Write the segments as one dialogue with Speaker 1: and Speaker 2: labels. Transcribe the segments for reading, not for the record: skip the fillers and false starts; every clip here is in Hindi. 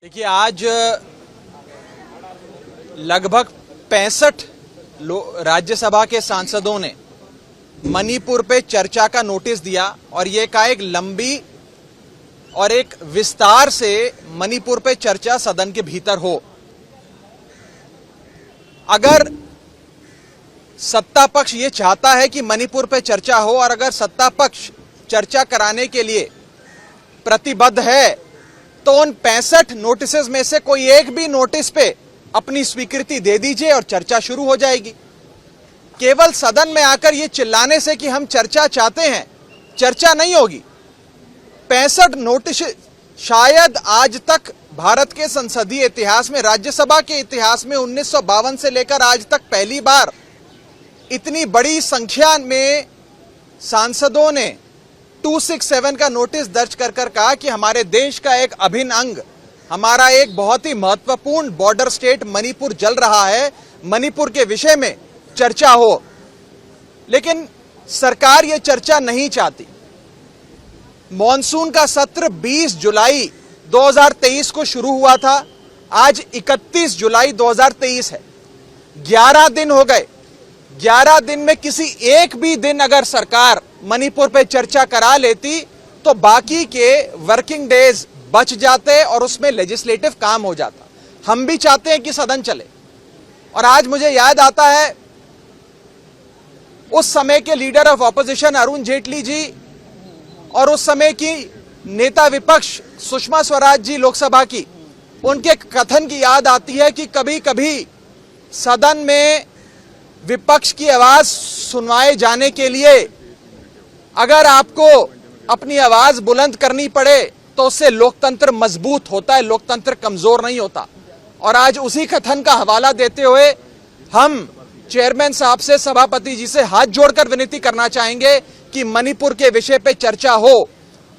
Speaker 1: देखिए, आज लगभग 65 राज्यसभा के सांसदों ने मणिपुर पे चर्चा का नोटिस दिया और ये कहा एक लंबी और एक विस्तार से मणिपुर पे चर्चा सदन के भीतर हो। अगर सत्ता पक्ष ये चाहता है कि मणिपुर पे चर्चा हो और अगर सत्ता पक्ष चर्चा कराने के लिए प्रतिबद्ध है तो उन 65 नोटिसेस में से कोई एक भी नोटिस पे अपनी स्वीकृति दे दीजिए और चर्चा शुरू हो जाएगी। केवल सदन में आकर ये चिल्लाने से कि हम चर्चा चाहते हैं, चर्चा नहीं होगी। 65 नोटिस शायद आज तक भारत के संसदीय इतिहास में, राज्यसभा के इतिहास में 1952 से लेकर आज तक पहली बार इतनी बड़ी संख्या में सांसदों ने 267 का नोटिस दर्ज कर कहा कि हमारे देश का एक अभिन्न अंग, हमारा एक बहुत ही महत्वपूर्ण बॉर्डर स्टेट मणिपुर जल रहा है, मणिपुर के विषय में चर्चा हो। लेकिन सरकार ये चर्चा नहीं चाहती। मॉनसून का सत्र 20 जुलाई 2023 को शुरू हुआ था, आज 31 जुलाई 2023 है। 11 दिन हो गए। 11 दिन में किसी एक भी दिन अगर सरकार मणिपुर पे चर्चा करा लेती तो बाकी के वर्किंग डेज बच जाते और उसमें लेजिस्लेटिव काम हो जाता। हम भी चाहते हैं कि सदन चले। और आज मुझे याद आता है उस समय के leader of opposition Arun Jaitley ji और उस समय की नेता विपक्ष सुषमा स्वराज जी लोकसभा की, उनके कथन की याद आती है कि कभी कभी सदन में विपक्ष की आवाज सुनवाए जाने के लिए अगर आपको अपनी आवाज बुलंद करनी पड़े तो उससे लोकतंत्र मजबूत होता है, लोकतंत्र कमजोर नहीं होता। और आज उसी कथन का हवाला देते हुए हम चेयरमैन साहब से, सभापति जी से हाथ जोड़कर विनती करना चाहेंगे कि मणिपुर के विषय पे चर्चा हो।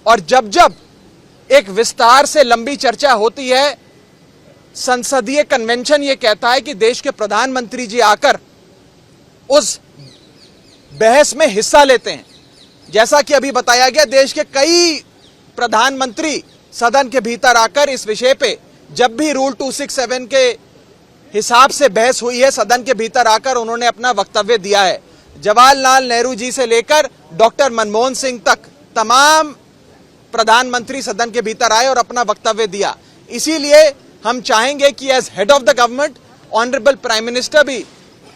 Speaker 1: और जब जब एक विस्तार से लंबी चर्चा होती है, संसदीय कन्वेंशन ये कहता है कि देश के प्रधानमंत्री जी आकर उस बहस में हिस्सा लेते हैं। जैसा कि अभी बताया गया, देश के कई प्रधानमंत्री सदन के भीतर आकर इस विषय पे जब भी रूल 267 के हिसाब से बहस हुई है, सदन के भीतर आकर उन्होंने अपना वक्तव्य दिया है। जवाहरलाल नेहरू जी से लेकर डॉक्टर मनमोहन सिंह तक तमाम प्रधानमंत्री सदन के भीतर आए और अपना वक्तव्य दिया। इसीलिए हम चाहेंगे कि as head of the government honourable prime minister भी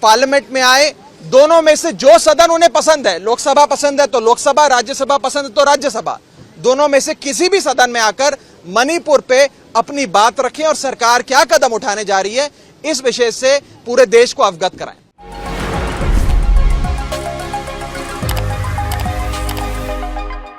Speaker 1: पार्लियामेंट में आए। दोनों में से जो सदन उन्हें पसंद है, लोकसभा पसंद है तो लोकसभा, राज्यसभा पसंद है तो राज्यसभा, दोनों में से किसी भी सदन में आकर मणिपुर पे अपनी बात रखें और सरकार क्या कदम उठाने जा रही है इस विषय से पूरे देश को अवगत कराएं।